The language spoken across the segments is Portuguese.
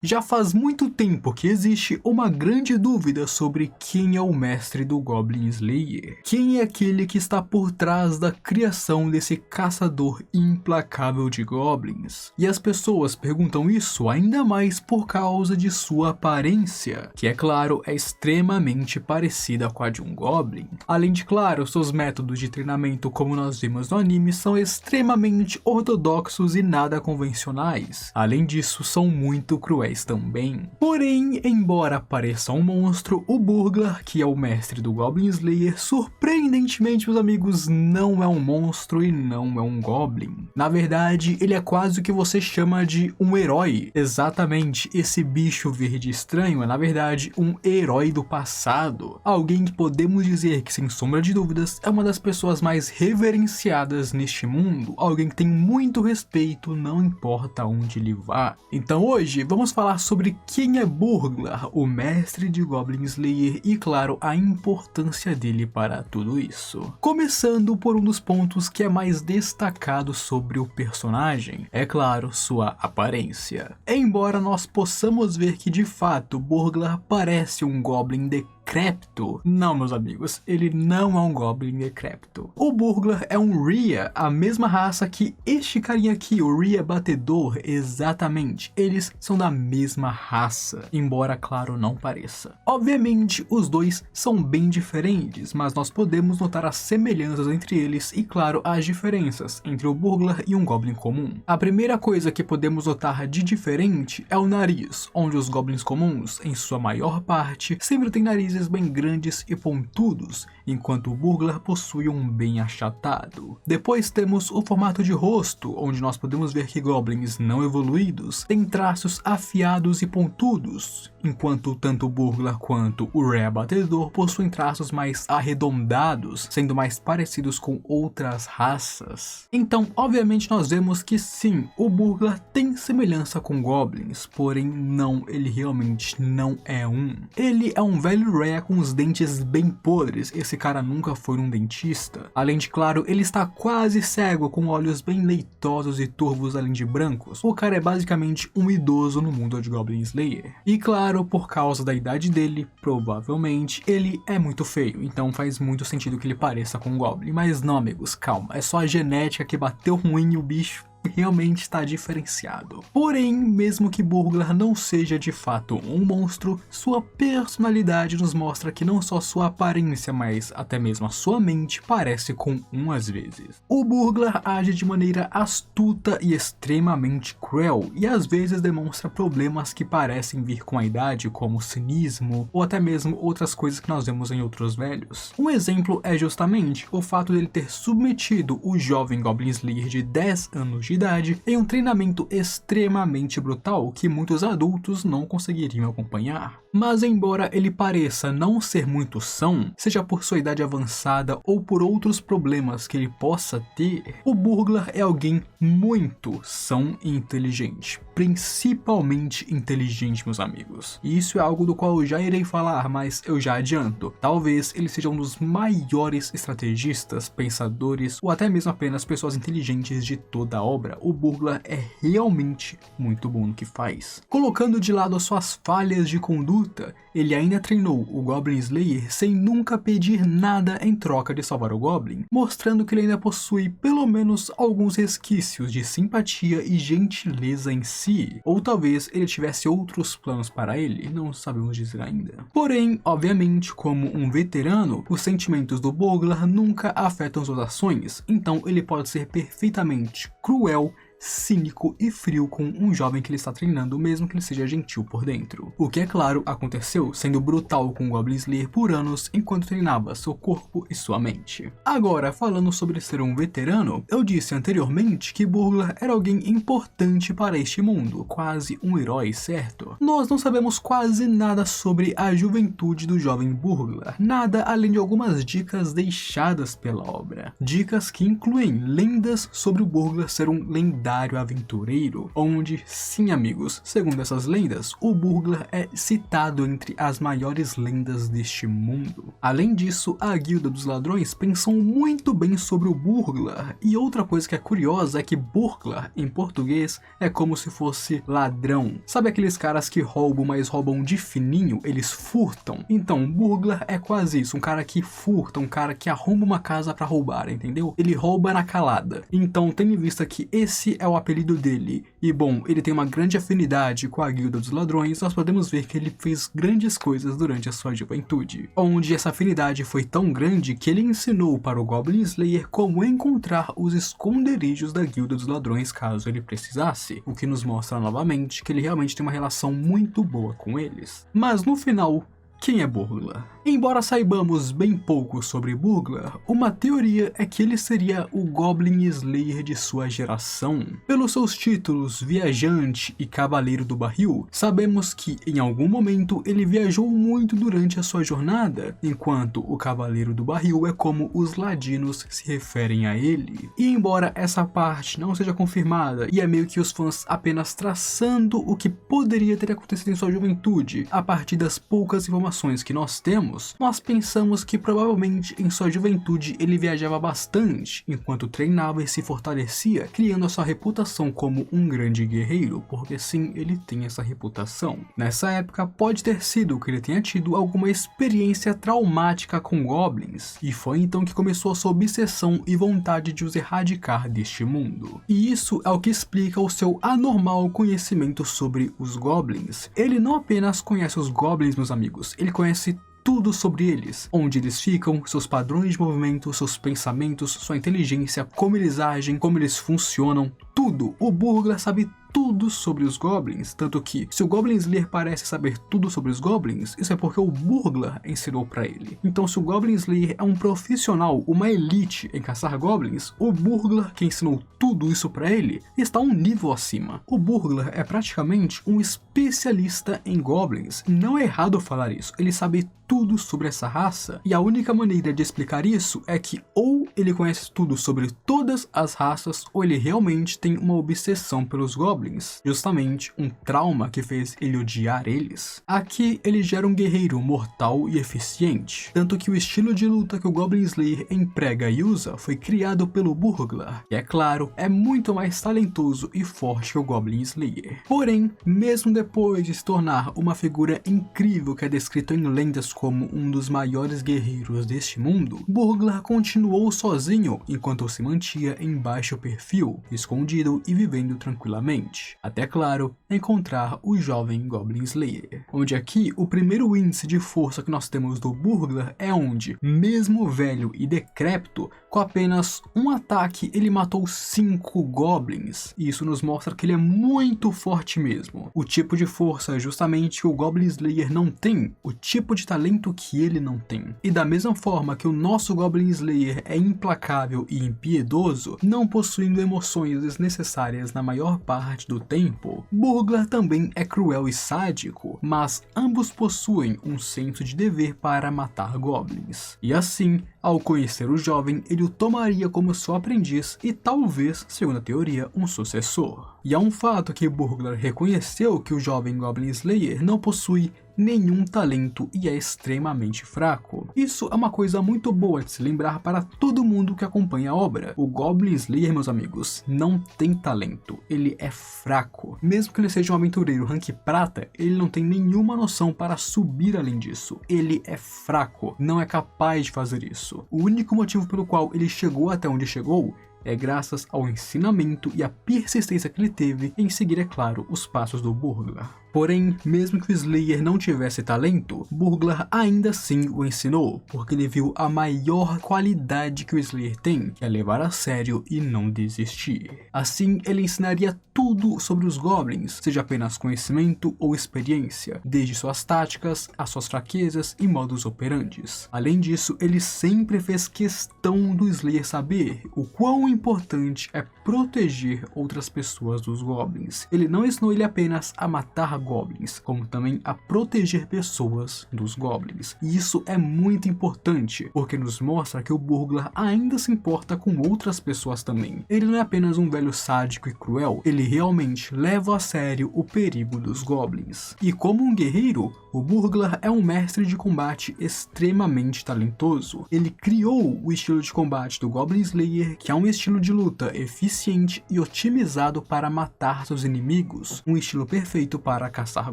Já faz muito tempo que existe uma grande dúvida sobre quem é o mestre do Goblin Slayer. Quem é aquele que está por trás da criação desse caçador implacável de goblins? E as pessoas perguntam isso ainda mais por causa de sua aparência, que é claro, é extremamente parecida com a de um goblin. Além de, claro, seus métodos de treinamento, como nós vimos no anime, são extremamente ortodoxos e nada convencionais. Além disso, são muito cruéis também. Porém, embora pareça um monstro, o Burglar, que é o mestre do Goblin Slayer, surpreendentemente, meus amigos, não é um monstro e não é um goblin. Na verdade, ele é quase o que você chama de um herói. Exatamente, esse bicho verde estranho é, na verdade, um herói do passado. Alguém que podemos dizer que, sem sombra de dúvidas, é uma das pessoas mais reverenciadas neste mundo. Alguém que tem muito respeito, não importa onde ele vá. Então hoje, vamos falar sobre quem é Burglar, o mestre de Goblin Slayer e, claro, a importância dele para tudo isso. Começando por um dos pontos que é mais destacado sobre o personagem, é claro, sua aparência. Embora nós possamos ver que de fato Burglar parece um Goblin decrépito, não, meus amigos, ele não é um Goblin decrépito. O Burglar é um Rhea, a mesma raça que este carinha aqui, o Rhea Batedor, exatamente. Eles são da mesma raça, embora, claro, não pareça. Obviamente, os dois são bem diferentes, mas nós podemos notar as semelhanças entre eles e, claro, as diferenças entre o Burglar e um Goblin comum. A primeira coisa que podemos notar de diferente é o nariz, onde os Goblins comuns, em sua maior parte, sempre têm narizes bem grandes e pontudos, enquanto o Burglar possui um bem achatado. Depois temos o formato de rosto, onde nós podemos ver que Goblins não evoluídos têm traços afiados e pontudos, enquanto tanto o Burglar quanto o Rhea Batedor possuem traços mais arredondados, sendo mais parecidos com outras raças. Então, obviamente nós vemos que sim, o Burglar tem semelhança com Goblins, porém não, ele realmente não é um. Ele é um velho Rhea com os dentes bem podres, esse cara nunca foi um dentista. Além de, claro, ele está quase cego, com olhos bem leitosos e turvos além de brancos. O cara é basicamente um idoso no mundo de Goblin Slayer. E claro, por causa da idade dele, provavelmente, ele é muito feio, então faz muito sentido que ele pareça com um Goblin. Mas não, amigos, calma, é só a genética que bateu ruim e o bicho realmente está diferenciado. Porém, mesmo que Burglar não seja de fato um monstro, sua personalidade nos mostra que não só sua aparência, mas até mesmo a sua mente parece com um às vezes. O Burglar age de maneira astuta e extremamente cruel, e às vezes demonstra problemas que parecem vir com a idade, como cinismo, ou até mesmo outras coisas que nós vemos em outros velhos. Um exemplo é justamente o fato dele ter submetido o jovem Goblin Slayer de 10 anos de idade em um treinamento extremamente brutal que muitos adultos não conseguiriam acompanhar. Mas embora ele pareça não ser muito são, seja por sua idade avançada ou por outros problemas que ele possa ter, o Burglar é alguém muito são e inteligente. Principalmente inteligente, meus amigos. E isso é algo do qual eu já irei falar, mas eu já adianto. Talvez ele seja um dos maiores estrategistas, pensadores ou até mesmo apenas pessoas inteligentes de toda a obra. O Burglar é realmente muito bom no que faz. Colocando de lado as suas falhas de conduta, ele ainda treinou o Goblin Slayer sem nunca pedir nada em troca de salvar o Goblin, mostrando que ele ainda possui pelo menos alguns resquícios de simpatia e gentileza em si, ou talvez ele tivesse outros planos para ele, não sabemos dizer ainda. Porém, obviamente, como um veterano, os sentimentos do Burglar nunca afetam suas ações, então ele pode ser perfeitamente cruel, cínico e frio com um jovem que ele está treinando, mesmo que ele seja gentil por dentro. O que, é claro, aconteceu, sendo brutal com o Goblin Slayer por anos enquanto treinava seu corpo e sua mente. Agora, falando sobre ser um veterano, eu disse anteriormente que Burglar era alguém importante para este mundo, quase um herói, certo? Nós não sabemos quase nada sobre a juventude do jovem Burglar, nada além de algumas dicas deixadas pela obra. Dicas que incluem lendas sobre o Burglar ser um lendário lendário aventureiro, onde, sim amigos, segundo essas lendas, o Burglar é citado entre as maiores lendas deste mundo. Além disso, a Guilda dos Ladrões pensou muito bem sobre o Burglar, e outra coisa que é curiosa é que Burglar, em português, é como se fosse ladrão. Sabe aqueles caras que roubam, mas roubam de fininho? Eles furtam. Então, Burglar é quase isso, um cara que furta, um cara que arruma uma casa pra roubar, entendeu? Ele rouba na calada. Então, tendo em vista que esse é o apelido dele, e bom, ele tem uma grande afinidade com a Guilda dos Ladrões, nós podemos ver que ele fez grandes coisas durante a sua juventude, onde essa afinidade foi tão grande que ele ensinou para o Goblin Slayer como encontrar os esconderijos da Guilda dos Ladrões caso ele precisasse, o que nos mostra novamente que ele realmente tem uma relação muito boa com eles. Mas no final, quem é Burglar? Embora saibamos bem pouco sobre Burglar, uma teoria é que ele seria o Goblin Slayer de sua geração. Pelos seus títulos Viajante e Cavaleiro do Barril, sabemos que em algum momento ele viajou muito durante a sua jornada, enquanto o Cavaleiro do Barril é como os ladinos se referem a ele. E embora essa parte não seja confirmada e é meio que os fãs apenas traçando o que poderia ter acontecido em sua juventude, a partir das poucas informações que nós temos, nós pensamos que provavelmente em sua juventude ele viajava bastante, enquanto treinava e se fortalecia, criando a sua reputação como um grande guerreiro, porque sim, ele tem essa reputação. Nessa época, pode ter sido que ele tenha tido alguma experiência traumática com goblins, e foi então que começou a sua obsessão e vontade de os erradicar deste mundo. E isso é o que explica o seu anormal conhecimento sobre os goblins. Ele não apenas conhece os goblins, meus amigos, ele conhece tudo sobre eles, onde eles ficam, seus padrões de movimento, seus pensamentos, sua inteligência, como eles agem, como eles funcionam, tudo. O Burglar sabe tudo sobre os goblins, tanto que se o Goblin Slayer parece saber tudo sobre os goblins, isso é porque o Burglar ensinou pra ele. Então se o Goblin Slayer é um profissional, uma elite em caçar goblins, o Burglar, que ensinou tudo isso pra ele, está um nível acima. O Burglar é praticamente um especialista em goblins, não é errado falar isso, ele sabe tudo sobre essa raça, e a única maneira de explicar isso é que ou ele conhece tudo sobre todas as raças, ou ele realmente tem uma obsessão pelos goblins, justamente um trauma que fez ele odiar eles. Aqui ele gera um guerreiro mortal e eficiente, tanto que o estilo de luta que o Goblin Slayer emprega e usa foi criado pelo Burglar, que é claro, é muito mais talentoso e forte que o Goblin Slayer. Porém, mesmo depois de se tornar uma figura incrível que é descrito em lendas como um dos maiores guerreiros deste mundo, Burglar continuou sozinho enquanto se mantinha em baixo perfil, escondido e vivendo tranquilamente, até claro, encontrar o jovem Goblin Slayer. Onde aqui o primeiro índice de força que nós temos do Burglar é onde, mesmo velho e decrépito, com apenas um ataque ele matou 5 goblins, e isso nos mostra que ele é muito forte mesmo. O tipo de força justamente que o Goblin Slayer não tem, o tipo de talento que ele não tem. E da mesma forma que o nosso Goblin Slayer é implacável e impiedoso, não possuindo emoções desnecessárias na maior parte do tempo, Burglar também é cruel e sádico, mas ambos possuem um senso de dever para matar goblins. E assim, ao conhecer o jovem, ele o tomaria como seu aprendiz e talvez, segundo a teoria, um sucessor. E é um fato que Burglar reconheceu que o jovem Goblin Slayer não possui nenhum talento e é extremamente fraco. Isso é uma coisa muito boa de se lembrar para todo mundo que acompanha a obra. O Goblin Slayer, meus amigos, não tem talento, ele é fraco. Mesmo que ele seja um aventureiro rank prata, ele não tem nenhuma noção para subir além disso. Ele é fraco, não é capaz de fazer isso. O único motivo pelo qual ele chegou até onde chegou é graças ao ensinamento e à persistência que ele teve em seguir, é claro, os passos do Burglar. Porém, mesmo que o Slayer não tivesse talento, Burglar ainda assim o ensinou, porque ele viu a maior qualidade que o Slayer tem, que é levar a sério e não desistir. Assim, ele ensinaria tudo sobre os goblins, seja apenas conhecimento ou experiência, desde suas táticas, as suas fraquezas e modus operandes. Além disso, ele sempre fez questão do Slayer saber o quão importante é proteger outras pessoas dos goblins. Ele não ensinou ele apenas a matar goblins, como também a proteger pessoas dos goblins. E isso é muito importante, porque nos mostra que o Burglar ainda se importa com outras pessoas também. Ele não é apenas um velho sádico e cruel, ele realmente leva a sério o perigo dos goblins. E como um guerreiro, o Burglar é um mestre de combate extremamente talentoso. Ele criou o estilo de combate do Goblin Slayer, que é um estilo de luta eficiente e otimizado para matar seus inimigos, um estilo perfeito para caçar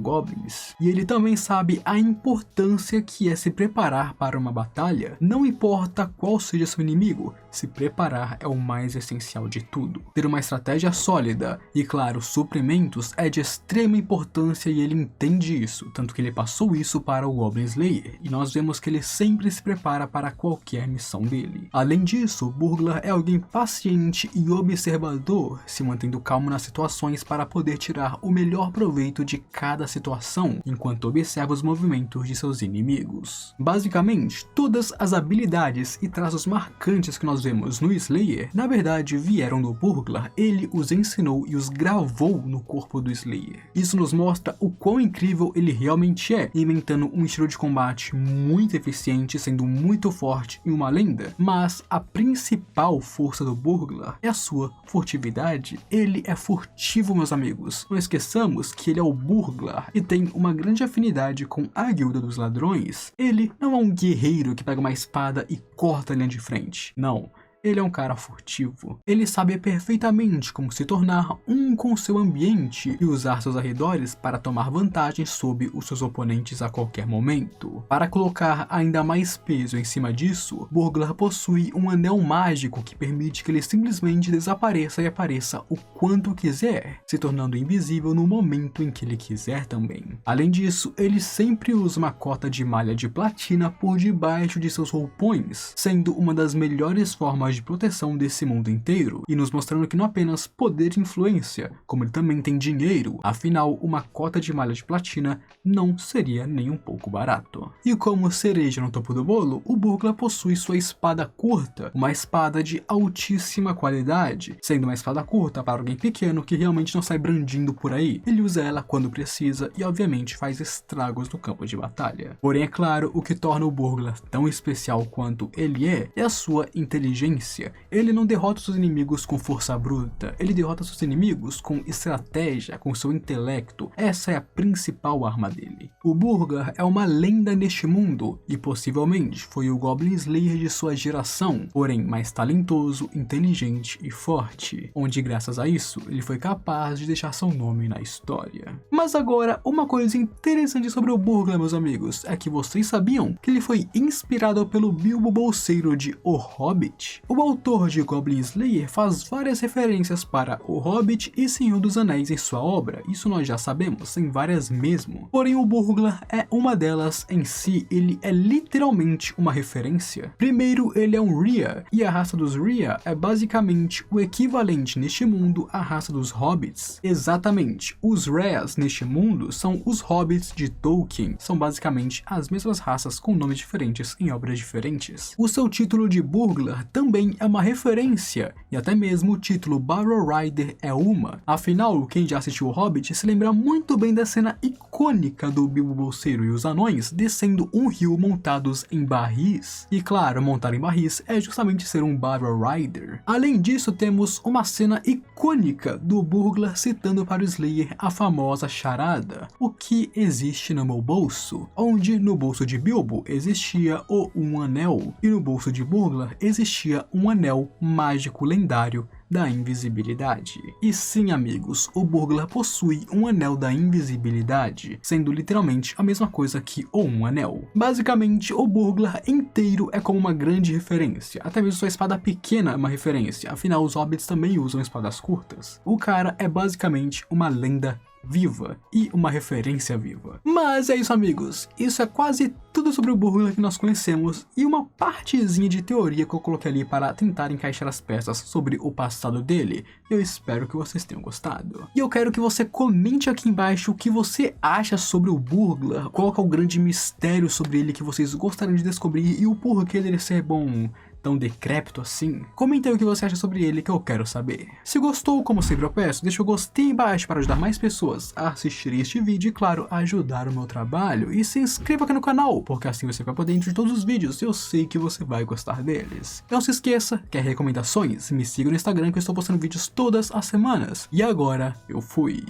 goblins. E ele também sabe a importância que é se preparar para uma batalha. Não importa qual seja seu inimigo, se preparar é o mais essencial de tudo. Ter uma estratégia sólida e, claro, suprimentos é de extrema importância e ele entende isso, tanto que ele passou isso para o Goblin Slayer, e nós vemos que ele sempre se prepara para qualquer missão dele. Além disso, o Burglar é alguém paciente e observador, se mantendo calmo nas situações para poder tirar o melhor proveito de cada situação, enquanto observa os movimentos de seus inimigos. Basicamente, todas as habilidades e traços marcantes que nós vemos no Slayer, na verdade vieram do Burglar, ele os ensinou e os gravou no corpo do Slayer. Isso nos mostra o quão incrível ele realmente é, inventando um estilo de combate muito eficiente, sendo muito forte e uma lenda, mas a principal força do Burglar é a sua furtividade. Ele é furtivo, meus amigos. Não esqueçamos que ele é o Burglar e tem uma grande afinidade com a Guilda dos Ladrões. Ele não é um guerreiro que pega uma espada e corta a linha de frente. Não. Ele é um cara furtivo. Ele sabe perfeitamente como se tornar um com seu ambiente e usar seus arredores para tomar vantagem sobre os seus oponentes a qualquer momento. Para colocar ainda mais peso em cima disso, Burglar possui um anel mágico que permite que ele simplesmente desapareça e apareça o quanto quiser, se tornando invisível no momento em que ele quiser também. Além disso, ele sempre usa uma cota de malha de platina por debaixo de seus roupões, sendo uma das melhores formas de proteção desse mundo inteiro, e nos mostrando que não apenas poder e influência, como ele também tem dinheiro, afinal uma cota de malha de platina não seria nem um pouco barato. E como cereja no topo do bolo, o Burglar possui sua espada curta, uma espada de altíssima qualidade, sendo uma espada curta para alguém pequeno que realmente não sai brandindo por aí. Ele usa ela quando precisa e obviamente faz estragos no campo de batalha. Porém, é claro, o que torna o Burglar tão especial quanto ele é a sua inteligência. Ele não derrota seus inimigos com força bruta, ele derrota seus inimigos com estratégia, com seu intelecto. Essa é a principal arma dele. O Burglar é uma lenda neste mundo e possivelmente foi o Goblin Slayer de sua geração, porém mais talentoso, inteligente e forte, onde graças a isso ele foi capaz de deixar seu nome na história. Mas agora, uma coisa interessante sobre o Burglar, meus amigos, é que vocês sabiam que ele foi inspirado pelo Bilbo Bolseiro de O Hobbit? O autor de Goblin Slayer faz várias referências para O Hobbit e Senhor dos Anéis em sua obra, isso nós já sabemos, tem várias mesmo. Porém, o Burglar é uma delas em si, ele é literalmente uma referência. Primeiro, ele é um Rhea, e a raça dos Rhea é basicamente o equivalente neste mundo à raça dos Hobbits. Exatamente, os Rheas neste mundo são os Hobbits de Tolkien, são basicamente as mesmas raças com nomes diferentes em obras diferentes. O seu título de Burglar também é uma referência, e até mesmo o título Barrow Rider é uma. Afinal, quem já assistiu o Hobbit se lembra muito bem da cena icônica do Bilbo Bolseiro e os anões descendo um rio montados em barris. E claro, montar em barris é justamente ser um Barrow Rider. Além disso, temos uma cena icônica do Burglar citando para o Slayer a famosa charada: o que existe no meu bolso? Onde no bolso de Bilbo existia um anel, e no bolso de Burglar existia um anel mágico lendário da invisibilidade. E sim, amigos, o Burglar possui um anel da invisibilidade, sendo literalmente a mesma coisa que um anel. Basicamente, o Burglar inteiro é como uma grande referência, até mesmo sua espada pequena é uma referência, afinal os hobbits também usam espadas curtas. O cara é basicamente uma lenda viva e uma referência viva. Mas é isso, amigos, isso é quase tudo sobre o Burglar que nós conhecemos e uma partezinha de teoria que eu coloquei ali para tentar encaixar as peças sobre o passado dele. Eu espero que vocês tenham gostado. E eu quero que você comente aqui embaixo o que você acha sobre o Burglar, qual é o grande mistério sobre ele que vocês gostariam de descobrir e o porquê dele ser bom. tão decrépito assim? Comenta aí o que você acha sobre ele que eu quero saber. Se gostou, como sempre eu peço, deixa o gostei embaixo para ajudar mais pessoas a assistirem este vídeo e claro, ajudar o meu trabalho. E se inscreva aqui no canal, porque assim você vai por dentro de todos os vídeos e eu sei que você vai gostar deles. Não se esqueça, quer recomendações? Me siga no Instagram que eu estou postando vídeos todas as semanas. E agora, eu fui.